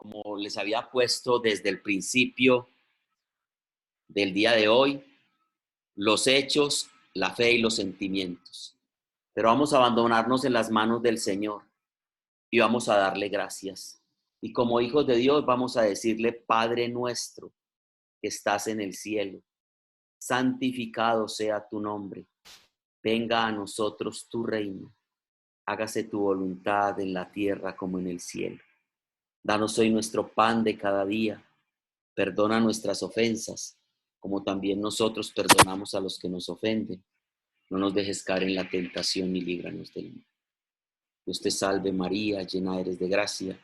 como les había puesto desde el principio del día de hoy, los hechos, la fe y los sentimientos. Pero vamos a abandonarnos en las manos del Señor y vamos a darle gracias. Y como hijos de Dios vamos a decirle: Padre nuestro que estás en el cielo, santificado sea tu nombre. Venga a nosotros tu reino. Hágase tu voluntad en la tierra como en el cielo. Danos hoy nuestro pan de cada día. Perdona nuestras ofensas, como también nosotros perdonamos a los que nos ofenden. No nos dejes caer en la tentación y líbranos del mal. Dios te salve María, llena eres de gracia.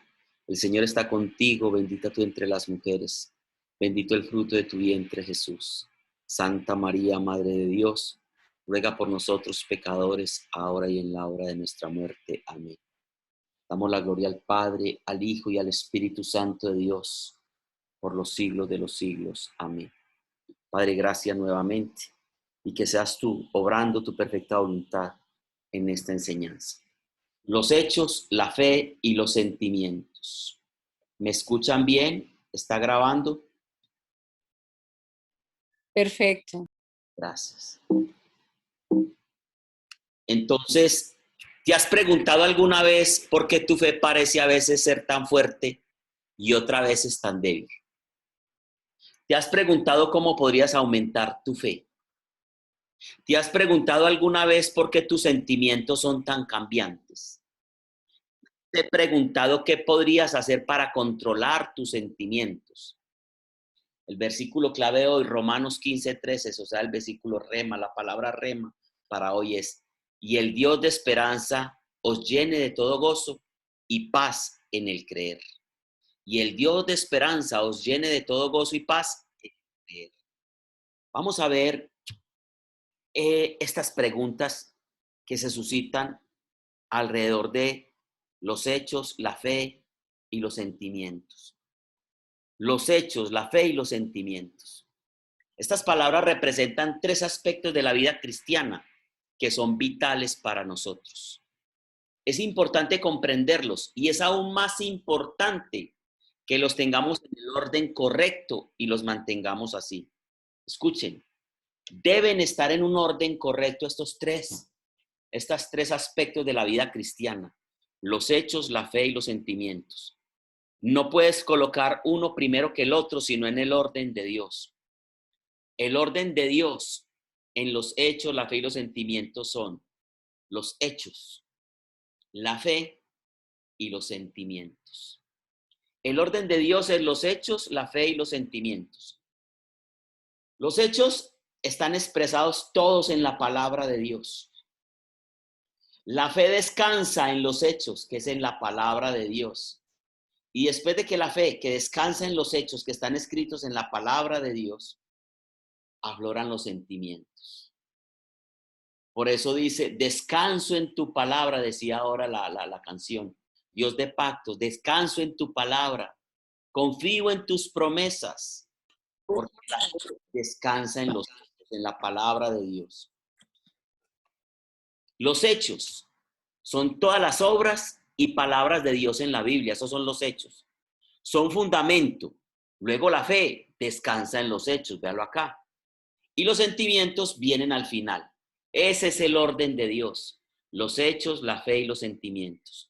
El Señor está contigo, bendita tú entre las mujeres. Bendito el fruto de tu vientre, Jesús. Santa María, Madre de Dios, ruega por nosotros pecadores, ahora y en la hora de nuestra muerte. Amén. Damos la gloria al Padre, al Hijo y al Espíritu Santo de Dios, por los siglos de los siglos. Amén. Padre, gracias nuevamente, y que seas tú obrando tu perfecta voluntad en esta enseñanza. Los hechos, la fe y los sentimientos. ¿Me escuchan bien? ¿Está grabando? Perfecto. Gracias. Entonces, ¿te has preguntado alguna vez por qué tu fe parece a veces ser tan fuerte y otra vez es tan débil? ¿Te has preguntado cómo podrías aumentar tu fe? ¿Te has preguntado alguna vez por qué tus sentimientos son tan cambiantes? ¿Te he preguntado qué podrías hacer para controlar tus sentimientos? El versículo clave de hoy, Romanos 15:13, o sea, el versículo rema, la palabra rema para hoy es: y el Dios de esperanza os llene de todo gozo y paz en el creer. Y el Dios de esperanza os llene de todo gozo y paz en el creer. Vamos a ver estas preguntas que se suscitan alrededor de los hechos, la fe y los sentimientos. Los hechos, la fe y los sentimientos. Estas palabras representan tres aspectos de la vida cristiana que son vitales para nosotros. Es importante comprenderlos y es aún más importante que los tengamos en el orden correcto y los mantengamos así. Escuchen, deben estar en un orden correcto estos tres aspectos de la vida cristiana: los hechos, la fe y los sentimientos. No puedes colocar uno primero que el otro, sino en el orden de Dios. El orden de Dios en los hechos, la fe y los sentimientos son los hechos, la fe y los sentimientos. El orden de Dios es los hechos, la fe y los sentimientos. Los hechos están expresados todos en la palabra de Dios. La fe descansa en los hechos, que es en la palabra de Dios. Y después de que la fe, que descansa en los hechos que están escritos en la palabra de Dios, afloran los sentimientos. Por eso dice: descanso en tu palabra, decía ahora la canción. Dios de pactos, descanso en tu palabra, confío en tus promesas, porque la fe descansa en la palabra de Dios. Los hechos son todas las obras y palabras de Dios en la Biblia. Esos son los hechos. Son fundamento. Luego la fe descansa en los hechos, véalo acá. Y los sentimientos vienen al final. Ese es el orden de Dios: los hechos, la fe y los sentimientos.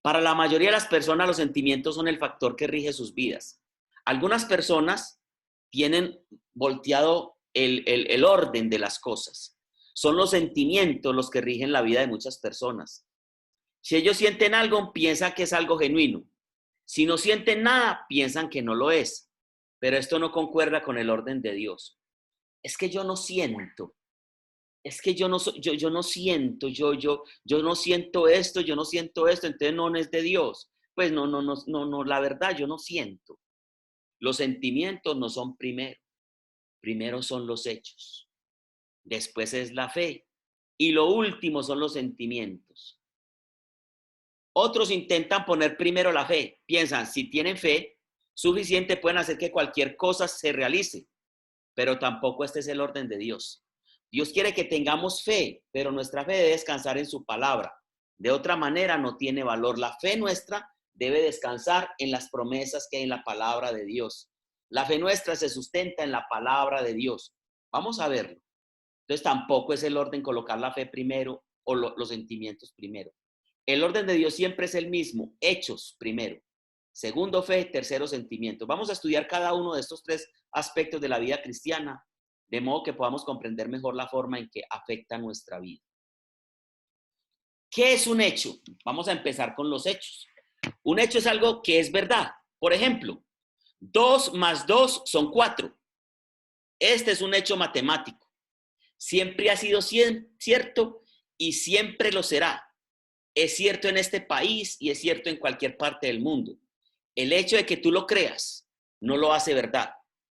Para la mayoría de las personas, los sentimientos son el factor que rige sus vidas. Algunas personas tienen volteado el orden de las cosas. Son los sentimientos los que rigen la vida de muchas personas. Si ellos sienten algo, piensan que es algo genuino. Si no sienten nada, piensan que no lo es. Pero esto no concuerda con el orden de Dios. Es que yo no siento. Es que yo no siento, yo no siento esto, yo no siento esto, entonces no es de Dios. Pues no, la verdad, yo no siento. Los sentimientos no son primero. Primero son los hechos. Después es la fe. Y lo último son los sentimientos. Otros intentan poner primero la fe. Piensan, si tienen fe suficiente, pueden hacer que cualquier cosa se realice. Pero tampoco este es el orden de Dios. Dios quiere que tengamos fe, pero nuestra fe debe descansar en su palabra. De otra manera no tiene valor. La fe nuestra debe descansar en las promesas que hay en la palabra de Dios. La fe nuestra se sustenta en la palabra de Dios. Vamos a verlo. Entonces tampoco es el orden colocar la fe primero o los sentimientos primero. El orden de Dios siempre es el mismo, hechos primero, segundo fe, tercero sentimientos. Vamos a estudiar cada uno de estos tres aspectos de la vida cristiana, de modo que podamos comprender mejor la forma en que afecta nuestra vida. ¿Qué es un hecho? Vamos a empezar con los hechos. Un hecho es algo que es verdad. Por ejemplo, 2 más 2 son 4. Este es un hecho matemático. Siempre ha sido cierto y siempre lo será. Es cierto en este país y es cierto en cualquier parte del mundo. El hecho de que tú lo creas no lo hace verdad.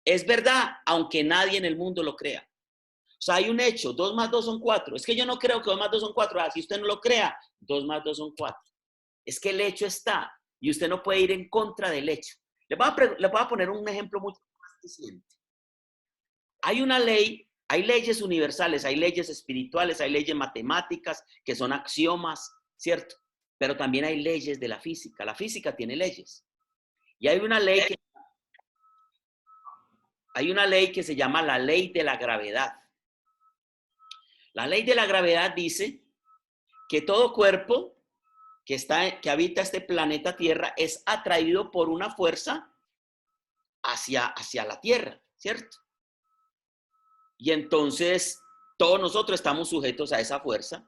Es verdad aunque nadie en el mundo lo crea. O sea, hay un hecho, 2 más 2 son 4. Es que yo no creo que 2 más 2 son 4. Si usted no lo crea, 2 más 2 son 4. Es que el hecho está y usted no puede ir en contra del hecho. Le voy a poner un ejemplo mucho más eficiente. Hay una ley, hay leyes universales, hay leyes espirituales, hay leyes matemáticas que son axiomas, ¿cierto? Pero también hay leyes de la física. La física tiene leyes. Y hay una ley que se llama la ley de la gravedad. La ley de la gravedad dice que todo cuerpo que habita este planeta Tierra es atraído por una fuerza hacia la Tierra, ¿cierto? Y entonces todos nosotros estamos sujetos a esa fuerza.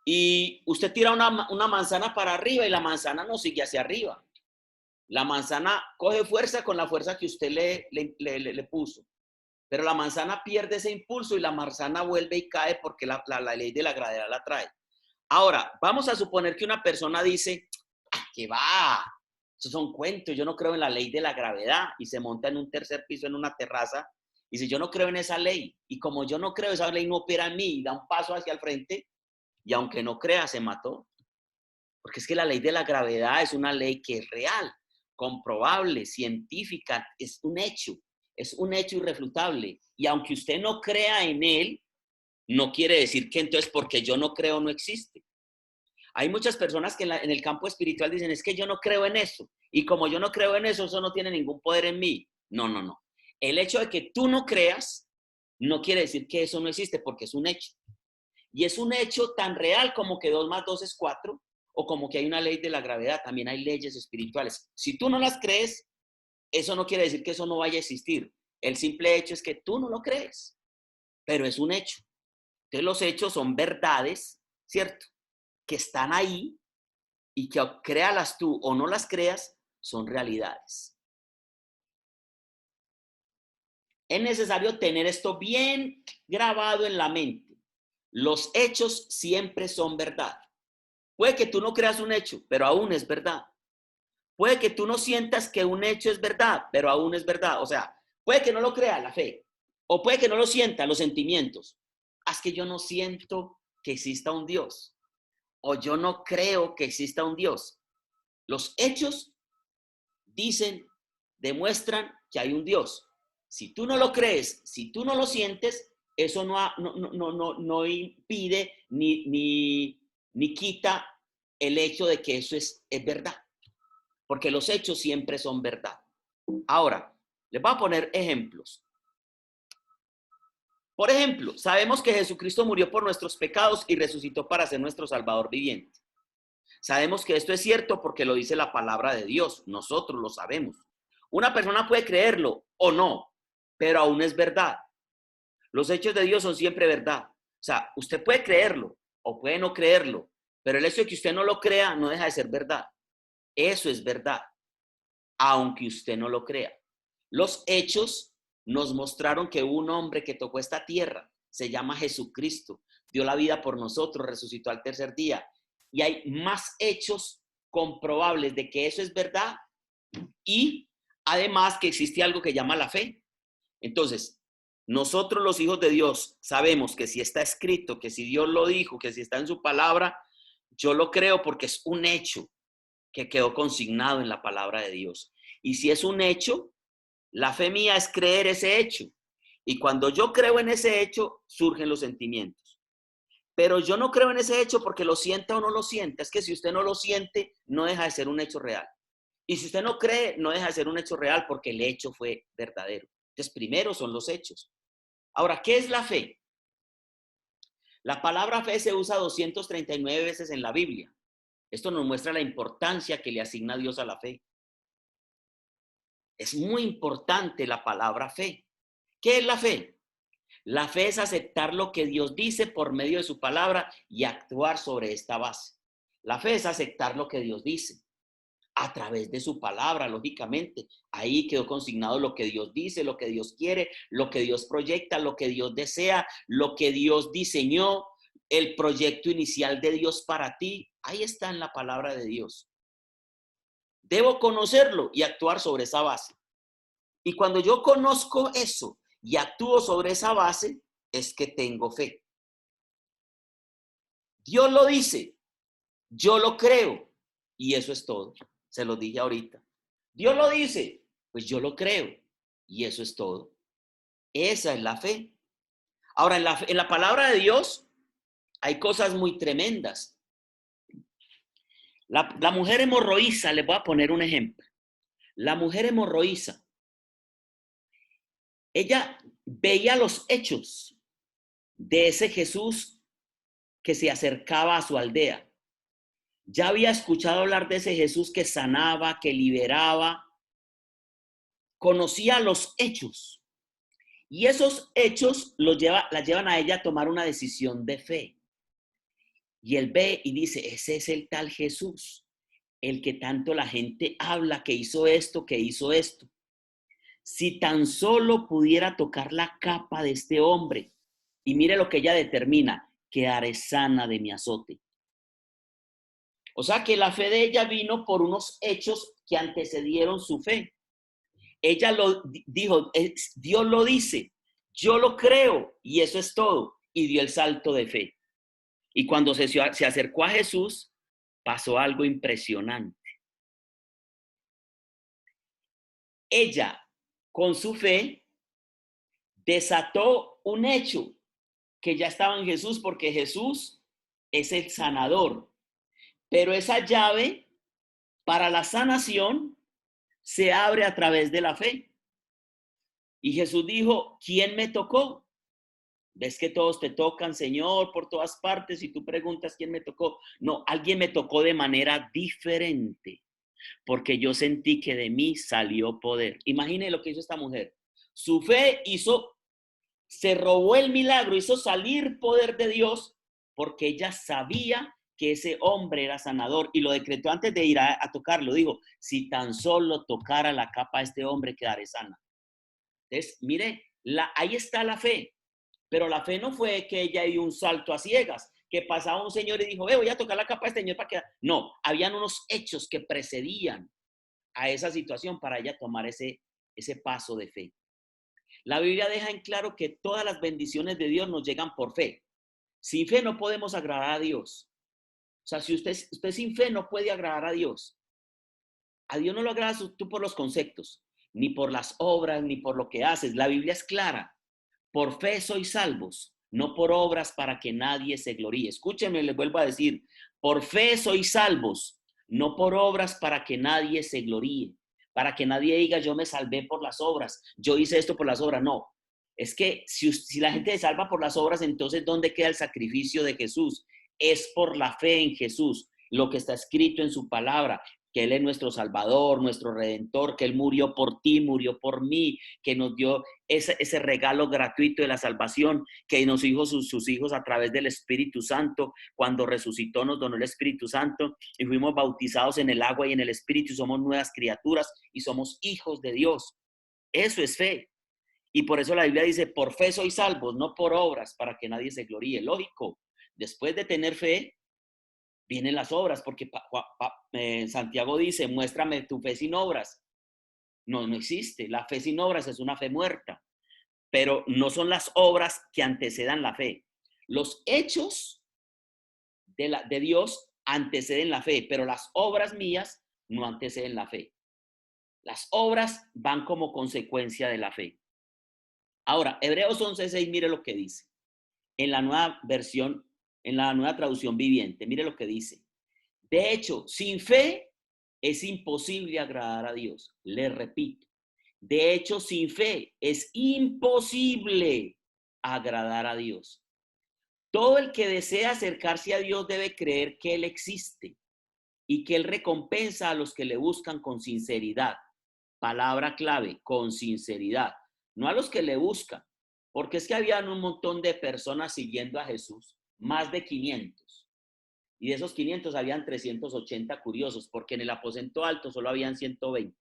Y usted tira una manzana para arriba y la manzana no sigue hacia arriba. La manzana coge fuerza con la fuerza que usted le puso. Pero la manzana pierde ese impulso y la manzana vuelve y cae porque la ley de la gravedad la trae. Ahora, vamos a suponer que una persona dice, ¿qué va? Esos son cuentos, yo no creo en la ley de la gravedad. Y se monta en un tercer piso, en una terraza, y dice, yo no creo en esa ley. Y como yo no creo, esa ley no opera en mí, y da un paso hacia el frente, y aunque no crea, se mató. Porque es que la ley de la gravedad es una ley que es real, comprobable, científica, es un hecho irrefutable. Y aunque usted no crea en él, no quiere decir que entonces porque yo no creo no existe. Hay muchas personas que en el campo espiritual dicen, es que yo no creo en eso. Y como yo no creo en eso, eso no tiene ningún poder en mí. No, no, no. El hecho de que tú no creas no quiere decir que eso no existe porque es un hecho. Y es un hecho tan real como que 2 más 2 es 4 o como que hay una ley de la gravedad. También hay leyes espirituales. Si tú no las crees, eso no quiere decir que eso no vaya a existir. El simple hecho es que tú no lo crees, pero es un hecho. Entonces los hechos son verdades, ¿cierto? Que están ahí y que créalas tú o no las creas, son realidades. Es necesario tener esto bien grabado en la mente. Los hechos siempre son verdad. Puede que tú no creas un hecho, pero aún es verdad. Puede que tú no sientas que un hecho es verdad, pero aún es verdad. O sea, puede que no lo crea la fe, o puede que no lo sienta los sentimientos. Es que yo no siento que exista un Dios, o yo no creo que exista un Dios. Los hechos dicen, demuestran que hay un Dios. Si tú no lo crees, si tú no lo sientes, eso no impide ni quita el hecho de que eso es verdad. Porque los hechos siempre son verdad. Ahora, les voy a poner ejemplos. Por ejemplo, sabemos que Jesucristo murió por nuestros pecados y resucitó para ser nuestro Salvador viviente. Sabemos que esto es cierto porque lo dice la palabra de Dios. Nosotros lo sabemos. Una persona puede creerlo o no, pero aún es verdad. Los hechos de Dios son siempre verdad. O sea, usted puede creerlo o puede no creerlo, pero el hecho de que usted no lo crea no deja de ser verdad. Eso es verdad, aunque usted no lo crea. Los hechos nos mostraron que un hombre que tocó esta tierra, se llama Jesucristo, dio la vida por nosotros, resucitó al tercer día. Y hay más hechos comprobables de que eso es verdad y además que existe algo que llama la fe. Entonces, nosotros los hijos de Dios sabemos que si está escrito, que si Dios lo dijo, que si está en su palabra, yo lo creo porque es un hecho que quedó consignado en la palabra de Dios. Y si es un hecho, la fe mía es creer ese hecho. Y cuando yo creo en ese hecho, surgen los sentimientos. Pero yo no creo en ese hecho porque lo sienta o no lo sienta. Es que si usted no lo siente, no deja de ser un hecho real. Y si usted no cree, no deja de ser un hecho real porque el hecho fue verdadero. Entonces, primero son los hechos. Ahora, ¿qué es la fe? La palabra fe se usa 239 veces en la Biblia. Esto nos muestra la importancia que le asigna Dios a la fe. Es muy importante la palabra fe. ¿Qué es la fe? La fe es aceptar lo que Dios dice por medio de su palabra y actuar sobre esta base. La fe es aceptar lo que Dios dice a través de su palabra, lógicamente. Ahí quedó consignado lo que Dios dice, lo que Dios quiere, lo que Dios proyecta, lo que Dios desea, lo que Dios diseñó, el proyecto inicial de Dios para ti. Ahí está en la palabra de Dios. Debo conocerlo y actuar sobre esa base. Y cuando yo conozco eso y actúo sobre esa base, es que tengo fe. Dios lo dice, yo lo creo y eso es todo. Se lo dije ahorita. Dios lo dice, pues yo lo creo y eso es todo. Esa es la fe. Ahora, en la palabra de Dios hay cosas muy tremendas. La mujer hemorroísa, les voy a poner un ejemplo. La mujer hemorroísa, ella veía los hechos de ese Jesús que se acercaba a su aldea. Ya había escuchado hablar de ese Jesús que sanaba, que liberaba. Conocía los hechos. Y esos hechos la llevan a ella a tomar una decisión de fe. Y él ve y dice, ese es el tal Jesús, el que tanto la gente habla, que hizo esto, que hizo esto. Si tan solo pudiera tocar la capa de este hombre, y mire lo que ella determina, quedaré sana de mi azote. O sea que la fe de ella vino por unos hechos que antecedieron su fe. Ella lo dijo, Dios lo dice, yo lo creo y eso es todo. Y dio el salto de fe. Y cuando se acercó a Jesús, pasó algo impresionante. Ella, con su fe, desató un hecho que ya estaba en Jesús, porque Jesús es el sanador. Pero esa llave para la sanación se abre a través de la fe. Y Jesús dijo, ¿quién me tocó? Ves que todos te tocan, Señor, por todas partes, y tú preguntas quién me tocó. No, alguien me tocó de manera diferente, porque yo sentí que de mí salió poder. Imagine lo que hizo esta mujer. Su fe se robó el milagro, hizo salir poder de Dios, porque ella sabía que ese hombre era sanador y lo decretó antes de ir a tocarlo. Dijo, si tan solo tocara la capa de este hombre, quedaré sana. Entonces, mire, ahí está la fe. Pero la fe no fue que ella dio un salto a ciegas, que pasaba un señor y dijo, voy a tocar la capa de este señor para que... No, habían unos hechos que precedían a esa situación para ella tomar ese paso de fe. La Biblia deja en claro que todas las bendiciones de Dios nos llegan por fe. Sin fe no podemos agradar a Dios. O sea, si usted sin fe no puede agradar a Dios. A Dios no lo agradas tú por los conceptos, ni por las obras, ni por lo que haces. La Biblia es clara. Por fe sois salvos, no por obras para que nadie se gloríe. Escúchenme, les vuelvo a decir, por fe sois salvos, no por obras para que nadie se gloríe, para que nadie diga yo me salvé por las obras, yo hice esto por las obras. No, es que si la gente se salva por las obras, entonces ¿dónde queda el sacrificio de Jesús? Es por la fe en Jesús, lo que está escrito en su palabra, que Él es nuestro Salvador, nuestro Redentor, que Él murió por ti, murió por mí, que nos dio ese regalo gratuito de la salvación, que nos dijo sus hijos a través del Espíritu Santo. Cuando resucitó nos donó el Espíritu Santo y fuimos bautizados en el agua y en el Espíritu y somos nuevas criaturas y somos hijos de Dios. Eso es fe. Y por eso la Biblia dice, por fe sois salvos, no por obras, para que nadie se gloríe. Lógico, después de tener fe, vienen las obras, porque Santiago dice, muéstrame tu fe sin obras. No, no existe. La fe sin obras es una fe muerta, pero no son las obras que antecedan la fe. Los hechos de Dios anteceden la fe, pero las obras mías no anteceden la fe. Las obras van como consecuencia de la fe. Ahora, Hebreos 11:6, mire lo que dice. En la nueva versión en la Nueva Traducción Viviente. Mire lo que dice. De hecho, sin fe es imposible agradar a Dios. Le repito. De hecho, sin fe es imposible agradar a Dios. Todo el que desea acercarse a Dios debe creer que Él existe y que Él recompensa a los que le buscan con sinceridad. Palabra clave, con sinceridad. No a los que le buscan, porque es que habían un montón de personas siguiendo a Jesús, más de 500. Y de esos 500 habían 380 curiosos, porque en el aposento alto solo habían 120.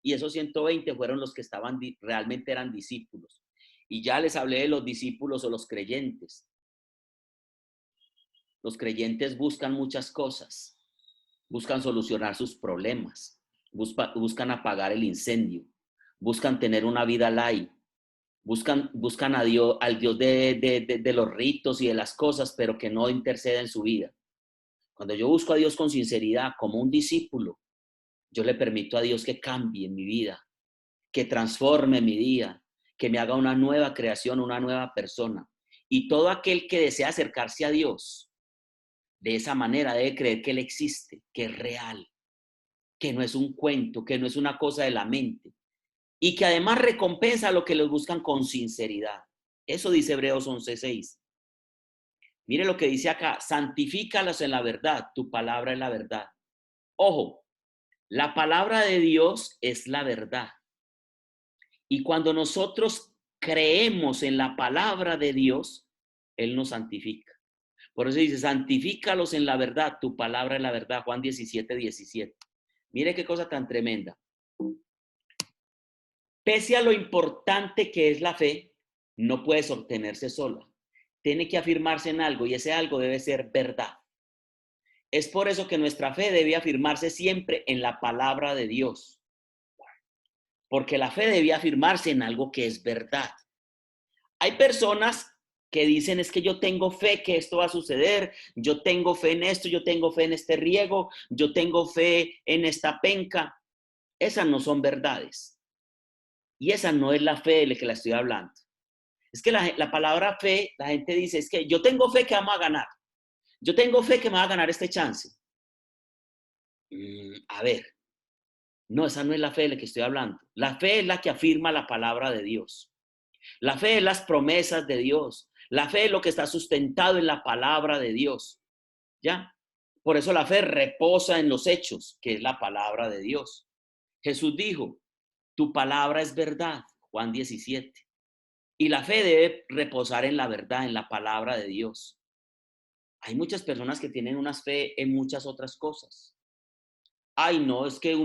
Y esos 120 fueron los que realmente eran discípulos. Y ya les hablé de los discípulos o los creyentes. Los creyentes buscan muchas cosas. Buscan solucionar sus problemas. Buscan apagar el incendio. Buscan tener una vida light. Buscan a Dios, al Dios de los ritos y de las cosas, pero que no intercede en su vida. Cuando yo busco a Dios con sinceridad, como un discípulo, yo le permito a Dios que cambie mi vida, que transforme mi vida, que me haga una nueva creación, una nueva persona. Y todo aquel que desea acercarse a Dios, de esa manera debe creer que Él existe, que es real, que no es un cuento, que no es una cosa de la mente. Y que además recompensa a los que los buscan con sinceridad. Eso dice Hebreos 11:6. Mire lo que dice acá, santifícalos en la verdad, tu palabra es la verdad. Ojo, la palabra de Dios es la verdad. Y cuando nosotros creemos en la palabra de Dios, Él nos santifica. Por eso dice, santifícalos en la verdad, tu palabra es la verdad. Juan 17:17. Mire qué cosa tan tremenda. Pese a lo importante que es la fe, no puede sostenerse sola. Tiene que afirmarse en algo y ese algo debe ser verdad. Es por eso que nuestra fe debe afirmarse siempre en la palabra de Dios. Porque la fe debe afirmarse en algo que es verdad. Hay personas que dicen, es que yo tengo fe que esto va a suceder, yo tengo fe en esto, yo tengo fe en este riego, yo tengo fe en esta penca. Esas no son verdades. Y esa no es la fe de la que la estoy hablando. Es que la palabra fe, la gente dice, es que yo tengo fe que vamos a ganar. Yo tengo fe que me va a ganar este chance. A ver, no, esa no es la fe de la que estoy hablando. La fe es la que afirma la palabra de Dios. La fe es las promesas de Dios. La fe es lo que está sustentado en la palabra de Dios. ¿Ya? Por eso la fe reposa en los hechos, que es la palabra de Dios. Jesús dijo, tu palabra es verdad, Juan 17. Y la fe debe reposar en la verdad, en la palabra de Dios. Hay muchas personas que tienen una fe en muchas otras cosas. Ay, no, es que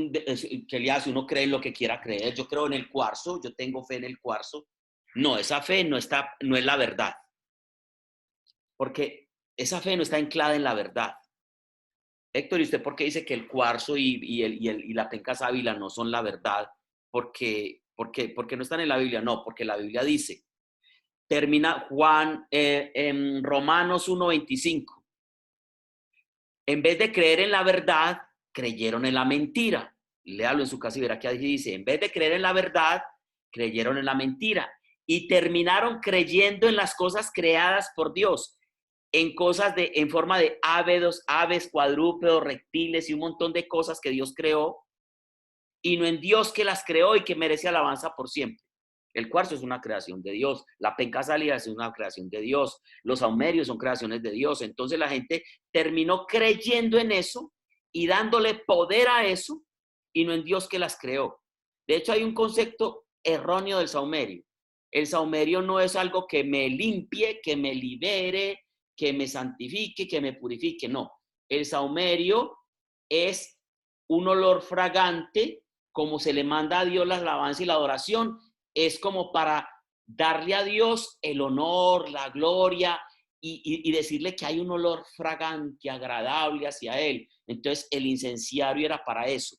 que le hace, uno cree en lo que quiera creer. Yo creo en el cuarzo, yo tengo fe en el cuarzo. No, esa fe no es la verdad. Porque esa fe no está anclada en la verdad. Héctor, ¿y usted por qué dice que el cuarzo y la penca sábila no son la verdad? Porque no están en la Biblia. No, porque la Biblia dice, termina en Romanos 1:25. En vez de creer en la verdad, creyeron en la mentira. Léalo en su casa y verá que ahí dice, en vez de creer en la verdad, creyeron en la mentira. Y terminaron creyendo en las cosas creadas por Dios, en cosas en forma de aves, cuadrúpedos, reptiles y un montón de cosas que Dios creó, y no en Dios que las creó y que merece alabanza por siempre. El cuarzo es una creación de Dios, la penca sálida es una creación de Dios, los saumerios son creaciones de Dios. Entonces la gente terminó creyendo en eso y dándole poder a eso y no en Dios que las creó. De hecho, hay un concepto erróneo del saumerio. El saumerio no es algo que me limpie, que me libere, que me santifique, que me purifique. No, el saumerio es un olor fragante, como se le manda a Dios la alabanza y la adoración, es como para darle a Dios el honor, la gloria y decirle que hay un olor fragante, agradable hacia Él. Entonces el incenciario era para eso,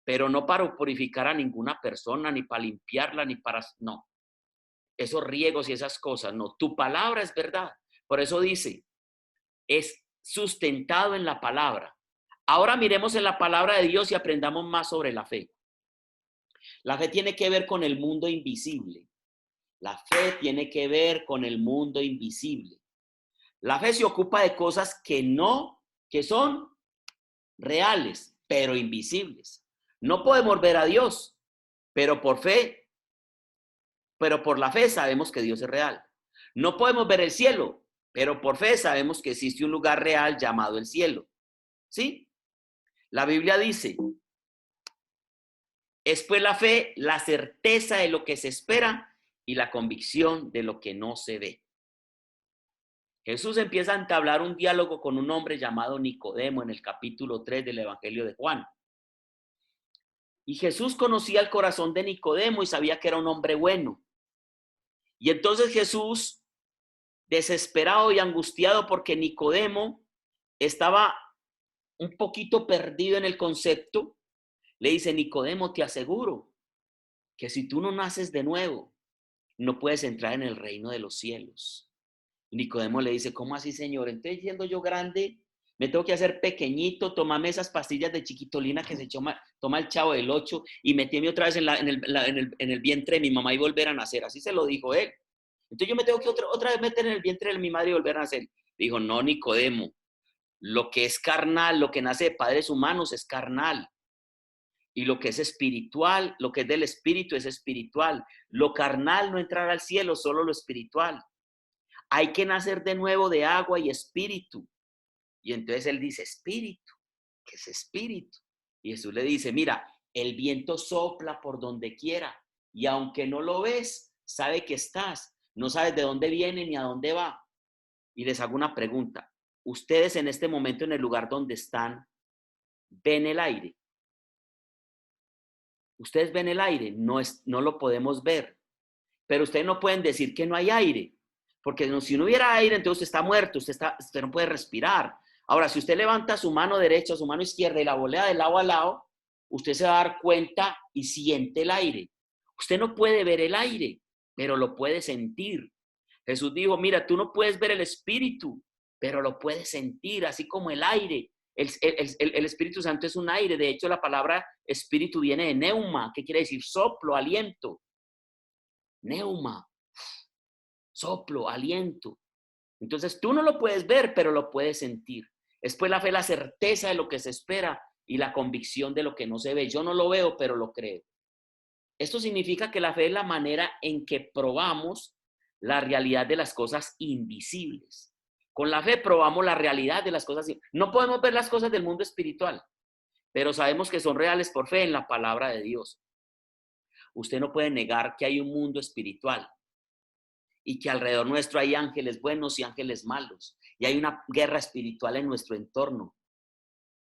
pero no para purificar a ninguna persona, ni para limpiarla, ni para, no, esos riegos y esas cosas, no, tu palabra es verdad. Por eso dice, es sustentado en la palabra. Ahora miremos en la palabra de Dios y aprendamos más sobre la fe. La fe tiene que ver con el mundo invisible. La fe tiene que ver con el mundo invisible. La fe se ocupa de cosas que son reales, pero invisibles. No podemos ver a Dios, pero por la fe sabemos que Dios es real. No podemos ver el cielo, pero por fe sabemos que existe un lugar real llamado el cielo. ¿Sí? La Biblia dice, es pues la fe, la certeza de lo que se espera y la convicción de lo que no se ve. Jesús empieza a entablar un diálogo con un hombre llamado Nicodemo en el capítulo 3 del Evangelio de Juan. Y Jesús conocía el corazón de Nicodemo y sabía que era un hombre bueno. Y entonces Jesús, desesperado y angustiado porque Nicodemo estaba un poquito perdido en el concepto, le dice, Nicodemo, te aseguro que si tú no naces de nuevo, no puedes entrar en el reino de los cielos. Y Nicodemo le dice, ¿cómo así, Señor? Entonces, siendo yo grande, me tengo que hacer pequeñito, tomarme esas pastillas de chiquitolina que se toma el Chavo del 8 y meterme otra vez en el vientre de mi mamá y volver a nacer. Así se lo dijo él. Entonces yo me tengo que otra vez meter en el vientre de mi madre y volver a nacer. Dijo, no, Nicodemo, lo que es carnal, lo que nace de padres humanos es carnal. Y lo que es espiritual, lo que es del espíritu es espiritual. Lo carnal no entrará al cielo, solo lo espiritual. Hay que nacer de nuevo de agua y espíritu. Y entonces él dice, espíritu, ¿qué es espíritu? Y Jesús le dice, mira, el viento sopla por donde quiera. Y aunque no lo ves, sabe que estás. No sabes de dónde viene ni a dónde va. Y les hago una pregunta. ¿Ustedes en este momento en el lugar donde están, ven el aire? ¿Ustedes ven el aire? No lo podemos ver. Pero ustedes no pueden decir que no hay aire. Porque si no hubiera aire, entonces usted está muerto, usted no puede respirar. Ahora, si usted levanta su mano derecha, su mano izquierda y la volea de lado a lado, usted se va a dar cuenta y siente el aire. Usted no puede ver el aire, pero lo puede sentir. Jesús dijo, mira, tú no puedes ver el espíritu, pero lo puedes sentir, así como el aire. El Espíritu Santo es un aire. De hecho, la palabra espíritu viene de neuma, que quiere decir soplo, aliento. Neuma, soplo, aliento. Entonces tú no lo puedes ver, pero lo puedes sentir. Es pues la fe, la certeza de lo que se espera y la convicción de lo que no se ve. Yo no lo veo, pero lo creo. Esto significa que la fe es la manera en que probamos la realidad de las cosas invisibles. Con la fe probamos la realidad de las cosas. No podemos ver las cosas del mundo espiritual, pero sabemos que son reales por fe en la palabra de Dios. Usted no puede negar que hay un mundo espiritual y que alrededor nuestro hay ángeles buenos y ángeles malos. Y hay una guerra espiritual en nuestro entorno.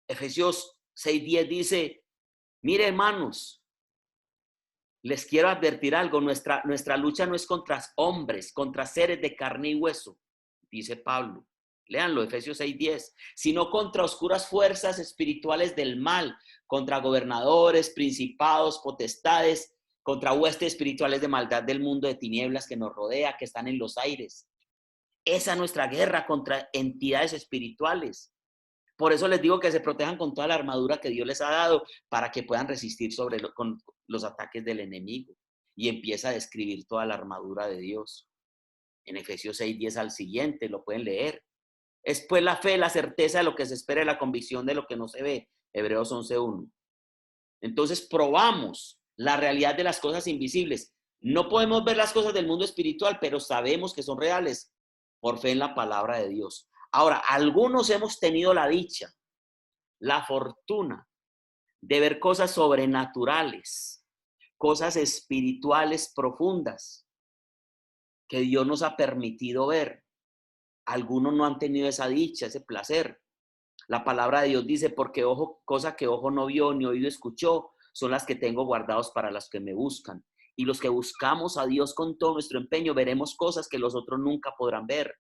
Efesios 6:10 dice, mire hermanos, les quiero advertir algo, nuestra lucha no es contra hombres, contra seres de carne y hueso, dice Pablo. Léanlo, Efesios 6:10, sino contra oscuras fuerzas espirituales del mal, contra gobernadores, principados, potestades, contra huestes espirituales de maldad del mundo de tinieblas que nos rodea, que están en los aires. Esa es nuestra guerra contra entidades espirituales. Por eso les digo que se protejan con toda la armadura que Dios les ha dado para que puedan resistir con los ataques del enemigo. Y empieza a describir toda la armadura de Dios. En Efesios 6:10 al siguiente, lo pueden leer. Es pues la fe, la certeza de lo que se espera y la convicción de lo que no se ve. Hebreos 11:1. Entonces probamos la realidad de las cosas invisibles. No podemos ver las cosas del mundo espiritual, pero sabemos que son reales por fe en la palabra de Dios. Ahora, algunos hemos tenido la dicha, la fortuna de ver cosas sobrenaturales, cosas espirituales profundas que Dios nos ha permitido ver. Algunos no han tenido esa dicha, ese placer. La palabra de Dios dice, porque cosa que ojo no vio ni oído escuchó, son las que tengo guardados para las que me buscan. Y los que buscamos a Dios con todo nuestro empeño, veremos cosas que los otros nunca podrán ver.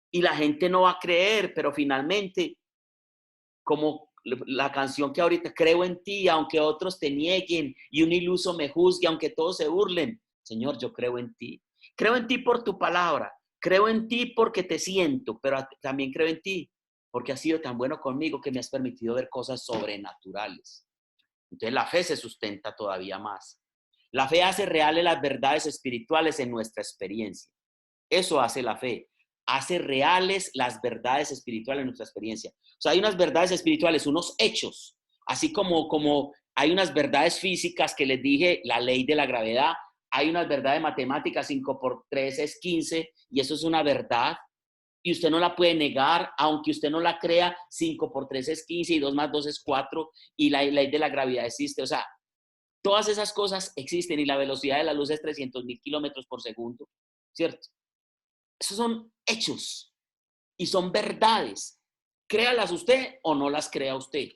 Y la gente no va a creer, pero finalmente, como la canción que ahorita, creo en ti, aunque otros te nieguen y un iluso me juzgue, aunque todos se burlen. Señor, yo creo en ti. Creo en ti por tu palabra. Creo en ti porque te siento, pero también creo en ti porque has sido tan bueno conmigo que me has permitido ver cosas sobrenaturales. Entonces la fe se sustenta todavía más. La fe hace reales las verdades espirituales en nuestra experiencia. Eso hace la fe. hace reales las verdades espirituales en nuestra experiencia. O sea, hay unas verdades espirituales, unos hechos, así como hay unas verdades físicas que les dije, la ley de la gravedad, hay unas verdades matemáticas, 5 por 3 es 15, y eso es una verdad, y usted no la puede negar, aunque usted no la crea, 5 por 3 es 15 y 2 más 2 es 4, y la ley de la gravedad existe. O sea, todas esas cosas existen y la velocidad de la luz es 300.000 kilómetros por segundo, ¿cierto? Esos son hechos y son verdades. Créalas usted o no las crea usted.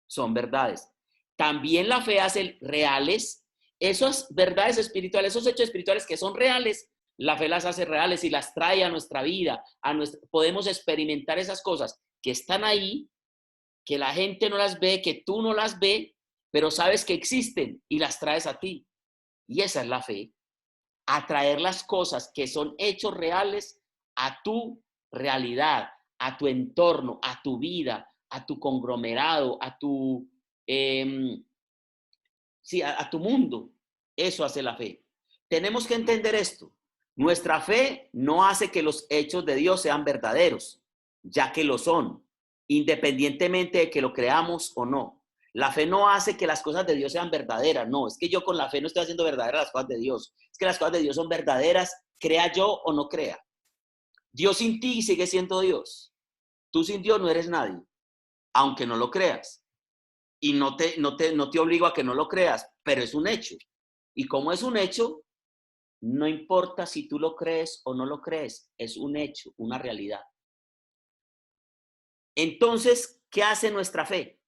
Son verdades. También la fe hace reales esas verdades espirituales, esos hechos espirituales que son reales. La fe las hace reales y las trae a nuestra vida. Podemos experimentar esas cosas que están ahí, que la gente no las ve, que tú no las ves, pero sabes que existen y las traes a ti. Y esa es la fe. Atraer las cosas que son hechos reales a tu realidad, a tu entorno, a tu vida, a tu conglomerado, sí, a tu mundo. Eso hace la fe. Tenemos que entender esto. Nuestra fe no hace que los hechos de Dios sean verdaderos, ya que lo son, independientemente de que lo creamos o no. La fe no hace que las cosas de Dios sean verdaderas. No, es que yo con la fe no estoy haciendo verdaderas las cosas de Dios. Es que las cosas de Dios son verdaderas, crea yo o no crea. Dios sin ti sigue siendo Dios. Tú sin Dios no eres nadie, aunque no lo creas. Y no te obligo a que no lo creas, pero es un hecho. Y como es un hecho, no importa si tú lo crees o no lo crees, es un hecho, una realidad. Entonces, ¿qué hace nuestra fe?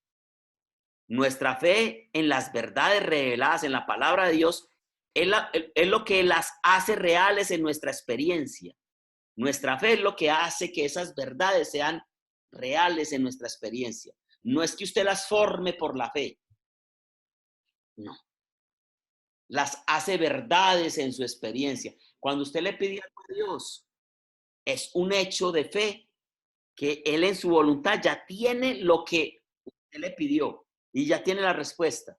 Nuestra fe en las verdades reveladas en la palabra de Dios es lo que las hace reales en nuestra experiencia. Nuestra fe es lo que hace que esas verdades sean reales en nuestra experiencia. No es que usted las forme por la fe, no. Las hace verdades en su experiencia. Cuando usted le pide algo a Dios, es un hecho de fe que Él en su voluntad ya tiene lo que usted le pidió y ya tiene la respuesta.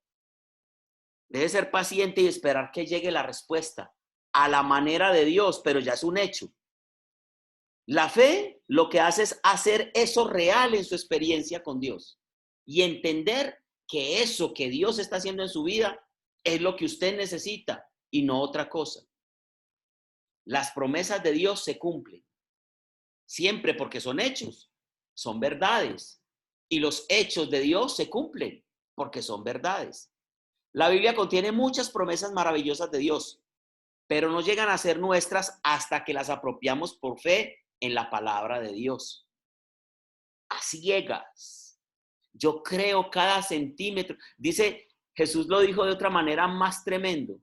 Debe ser paciente y esperar que llegue la respuesta a la manera de Dios, pero ya es un hecho. La fe lo que hace es hacer eso real en su experiencia con Dios y entender que eso que Dios está haciendo en su vida es lo que usted necesita y no otra cosa. Las promesas de Dios se cumplen siempre porque son hechos, son verdades. Y los hechos de Dios se cumplen porque son verdades. La Biblia contiene muchas promesas maravillosas de Dios, pero no llegan a ser nuestras hasta que las apropiamos por fe en la palabra de Dios. A ciegas. Yo creo cada centímetro. Dice, Jesús lo dijo de otra manera más tremendo.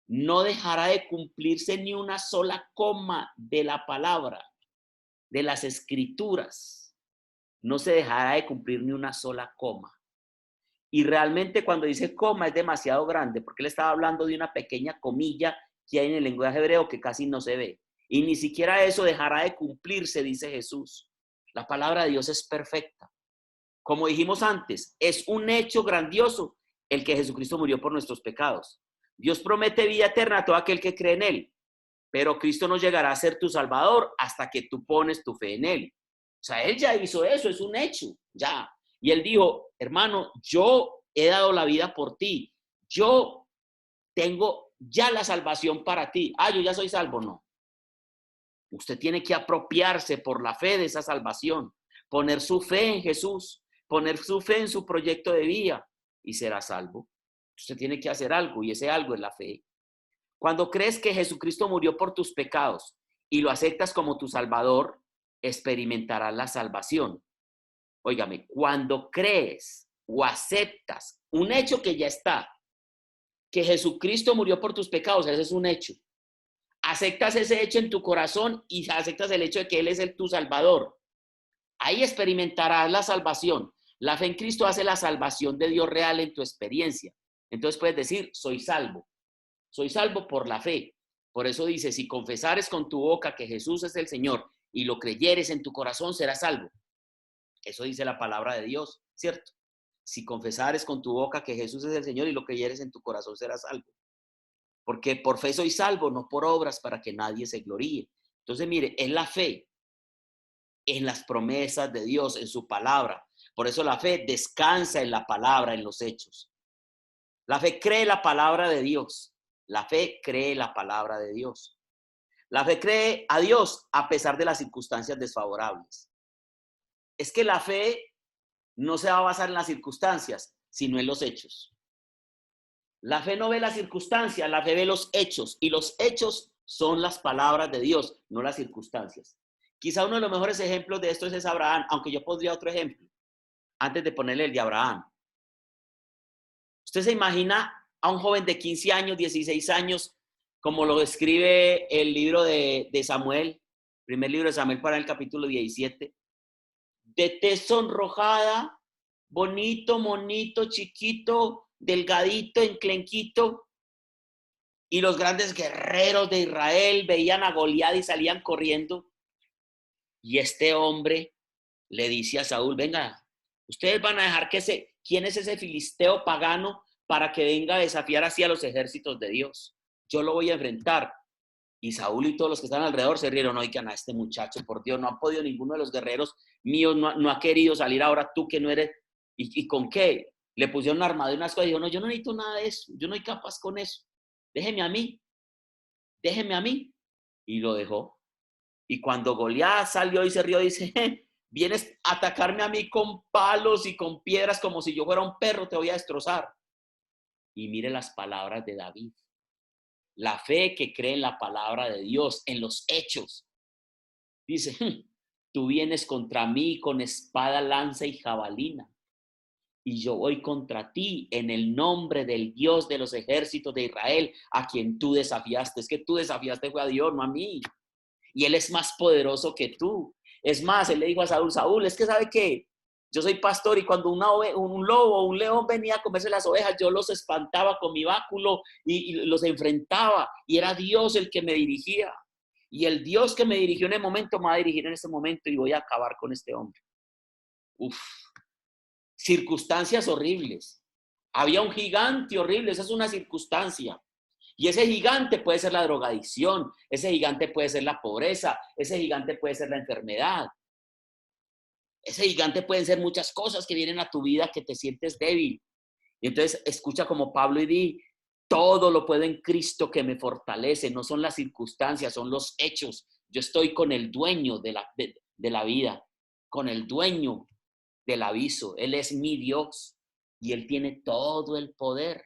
No dejará de cumplirse ni una sola coma de la palabra, de las escrituras. No se dejará de cumplir ni una sola coma. Y realmente cuando dice coma es demasiado grande, porque él estaba hablando de una pequeña comilla que hay en el lenguaje hebreo que casi no se ve. Y ni siquiera eso dejará de cumplirse, dice Jesús. La palabra de Dios es perfecta. Como dijimos antes, es un hecho grandioso el que Jesucristo murió por nuestros pecados. Dios promete vida eterna a todo aquel que cree en Él, pero Cristo no llegará a ser tu Salvador hasta que tú pones tu fe en Él. O sea, Él ya hizo eso, es un hecho, ya. Y Él dijo, hermano, yo he dado la vida por ti. Yo tengo ya la salvación para ti. Ah, yo ya soy salvo, no. Usted tiene que apropiarse por la fe de esa salvación, poner su fe en Jesús, poner su fe en su proyecto de vida y será salvo. Usted tiene que hacer algo y ese algo es la fe. Cuando crees que Jesucristo murió por tus pecados y lo aceptas como tu Salvador, experimentarás la salvación. Óigame, cuando crees o aceptas un hecho que ya está, que Jesucristo murió por tus pecados, ese es un hecho. Aceptas ese hecho en tu corazón y aceptas el hecho de que Él es tu Salvador. Ahí experimentarás la salvación. La fe en Cristo hace la salvación de Dios real en tu experiencia. Entonces puedes decir, soy salvo. Soy salvo por la fe. Por eso dice, si confesares con tu boca que Jesús es el Señor y lo creyeres en tu corazón, serás salvo. Eso dice la palabra de Dios, ¿cierto? Si confesares con tu boca que Jesús es el Señor y lo creyeres en tu corazón, serás salvo. porque por fe soy salvo, no por obras para que nadie se gloríe. Entonces, mire, es la fe en las promesas de Dios, en su palabra. Por eso la fe descansa en la palabra, en los hechos. La fe cree la palabra de Dios. La fe cree la palabra de Dios. La fe cree a Dios a pesar de las circunstancias desfavorables. Es que la fe no se va a basar en las circunstancias, sino en los hechos. La fe no ve las circunstancias, la fe ve los hechos. Y los hechos son las palabras de Dios, no las circunstancias. Quizá uno de los mejores ejemplos de esto es Abraham, aunque yo pondría otro ejemplo, antes de ponerle el de Abraham. ¿Usted se imagina a un joven de 15 años, 16 años, como lo describe el libro de Samuel, primer libro de Samuel para el capítulo 17? De tez sonrojada, bonito, monito, chiquito, delgadito, enclenquito. Y los grandes guerreros de Israel veían a Goliat y salían corriendo. Y este hombre le dice a Saúl, venga, ustedes van a dejar ¿quién es ese filisteo pagano para que venga a desafiar así a los ejércitos de Dios? Yo lo voy a enfrentar. Y Saúl y todos los que están alrededor se rieron, oigan a este muchacho, por Dios, no ha podido ninguno de los guerreros míos, no ha querido salir ahora tú que no eres, ¿y con qué? Le pusieron una armadura y unas cosas, y dijo, no, yo no necesito nada de eso, yo no soy capaz con eso, déjeme a mí, y lo dejó. Y cuando Goliat salió y se rió, dice, vienes a atacarme a mí con palos y con piedras como si yo fuera un perro, te voy a destrozar. Y mire las palabras de David. La fe que cree en la palabra de Dios, en los hechos. Dice, tú vienes contra mí con espada, lanza y jabalina. Y yo voy contra ti en el nombre del Dios de los ejércitos de Israel, a quien tú desafiaste. Es que tú desafiaste fue a Dios, no a mí. Y Él es más poderoso que tú. Es más, Él le dijo a Saúl, Saúl, es que ¿sabe qué? Yo soy pastor y cuando un lobo o un león venía a comerse las ovejas, yo los espantaba con mi báculo y los enfrentaba. Y era Dios el que me dirigía. Y el Dios que me dirigió en el momento me va a dirigir en este momento y voy a acabar con este hombre. Uf, circunstancias horribles. Había un gigante horrible, esa es una circunstancia. Y ese gigante puede ser la drogadicción, ese gigante puede ser la pobreza, ese gigante puede ser la enfermedad. Ese gigante pueden ser muchas cosas que vienen a tu vida que te sientes débil. Y entonces escucha como Pablo y di, todo lo puedo en Cristo que me fortalece. No son las circunstancias, son los hechos. Yo estoy con el dueño de la vida, con el dueño del aviso. Él es mi Dios y Él tiene todo el poder.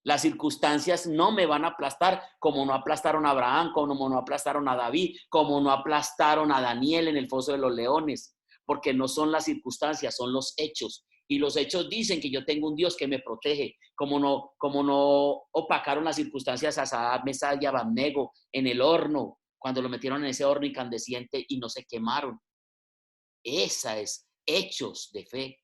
Las circunstancias no me van a aplastar como no aplastaron a Abraham, como no aplastaron a David, como no aplastaron a Daniel en el foso de los leones, porque no son las circunstancias, son los hechos. Y los hechos dicen que yo tengo un Dios que me protege, como no opacaron las circunstancias a Sadrach, Mesach y Abednego en el horno, cuando lo metieron en ese horno incandescente y no se quemaron. Esa es hechos de fe.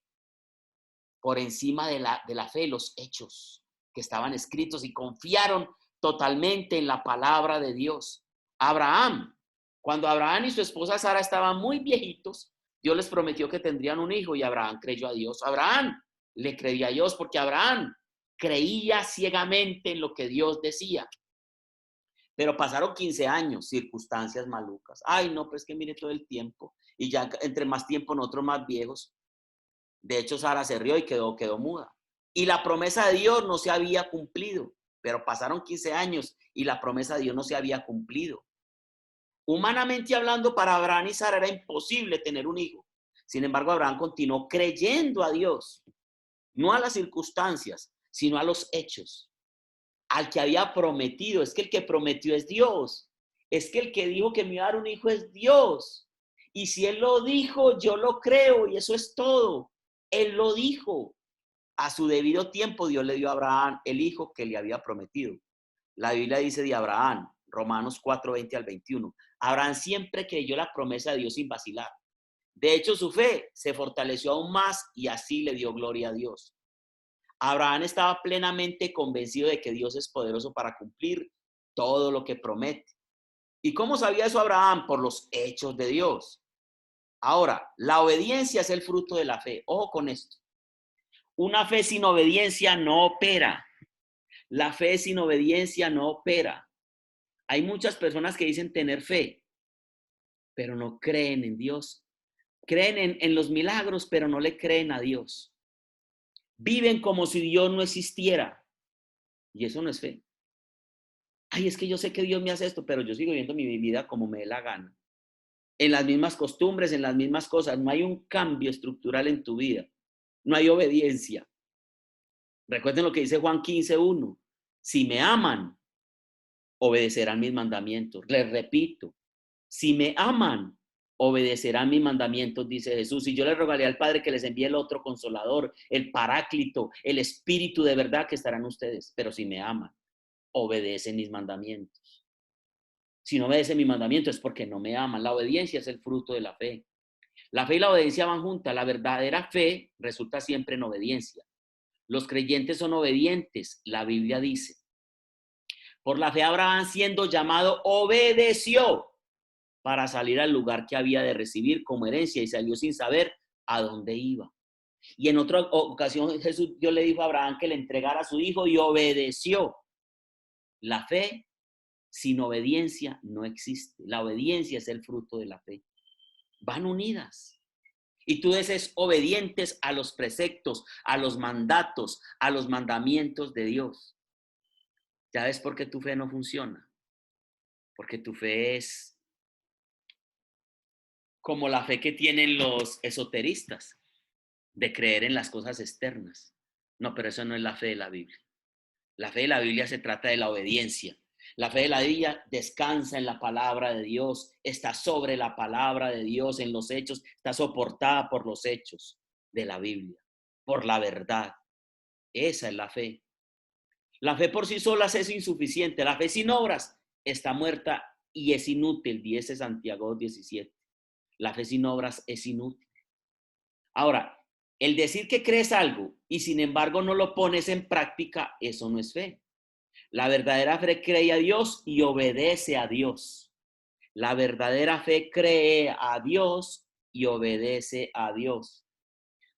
Por encima de la fe, los hechos que estaban escritos y confiaron totalmente en la palabra de Dios. Abraham, cuando Abraham y su esposa Sara estaban muy viejitos, Dios les prometió que tendrían un hijo y Abraham creyó a Dios. Abraham le creía a Dios porque Abraham creía ciegamente en lo que Dios decía. Pero pasaron 15 años, circunstancias malucas. Ay, no, pues que mire todo el tiempo. Y ya entre más tiempo nosotros más viejos. De hecho, Sara se rió y quedó muda. Y la promesa de Dios no se había cumplido. Pero pasaron 15 años y la promesa de Dios no se había cumplido. Humanamente hablando, para Abraham y Sara era imposible tener un hijo. Sin embargo, Abraham continuó creyendo a Dios. No a las circunstancias, sino a los hechos. Al que había prometido. Es que el que prometió es Dios. Es que el que dijo que me iba a dar un hijo es Dios. Y si Él lo dijo, yo lo creo y eso es todo. Él lo dijo. A su debido tiempo Dios le dio a Abraham el hijo que le había prometido. La Biblia dice de Abraham, Romanos 4, 20 al 21. Abraham siempre creyó la promesa de Dios sin vacilar. De hecho, su fe se fortaleció aún más y así le dio gloria a Dios. Abraham estaba plenamente convencido de que Dios es poderoso para cumplir todo lo que promete. ¿Y cómo sabía eso Abraham? Por los hechos de Dios. Ahora, la obediencia es el fruto de la fe. Ojo con esto. Una fe sin obediencia no opera. La fe sin obediencia no opera. Hay muchas personas que dicen tener fe, pero no creen en Dios. Creen en los milagros, pero no le creen a Dios. Viven como si Dios no existiera. Y eso no es fe. Ay, es que yo sé que Dios me hace esto, pero yo sigo viviendo mi vida como me dé la gana. En las mismas costumbres, en las mismas cosas. No hay un cambio estructural en tu vida. No hay obediencia. Recuerden lo que dice Juan 15:1. Si me aman, obedecerán mis mandamientos. Les repito, si me aman, obedecerán mis mandamientos, dice Jesús. Y yo les rogaré al Padre que les envíe el otro consolador, el paráclito, el espíritu de verdad que estarán ustedes. Pero si me aman, obedecen mis mandamientos. Si no obedecen mis mandamientos es porque no me aman. La obediencia es el fruto de la fe. La fe y la obediencia van juntas. La verdadera fe resulta siempre en obediencia. Los creyentes son obedientes, la Biblia dice. Por la fe Abraham, siendo llamado, obedeció para salir al lugar que había de recibir como herencia y salió sin saber a dónde iba. Y en otra ocasión Dios le dijo a Abraham que le entregara a su hijo y obedeció. La fe sin obediencia no existe. La obediencia es el fruto de la fe. Van unidas. Y tú eres obedientes a los preceptos, a los mandatos, a los mandamientos de Dios. ¿Ya ves por qué tu fe no funciona? Porque tu fe es como la fe que tienen los esoteristas, de creer en las cosas externas. No, pero eso no es la fe de la Biblia. La fe de la Biblia se trata de la obediencia. La fe de la Biblia descansa en la palabra de Dios, está sobre la palabra de Dios, en los hechos, está soportada por los hechos de la Biblia, por la verdad. Esa es la fe. La fe por sí sola es insuficiente. La fe sin obras está muerta y es inútil, dice Santiago 17. La fe sin obras es inútil. Ahora, el decir que crees algo y sin embargo no lo pones en práctica, eso no es fe. La verdadera fe cree a Dios y obedece a Dios. La verdadera fe cree a Dios y obedece a Dios.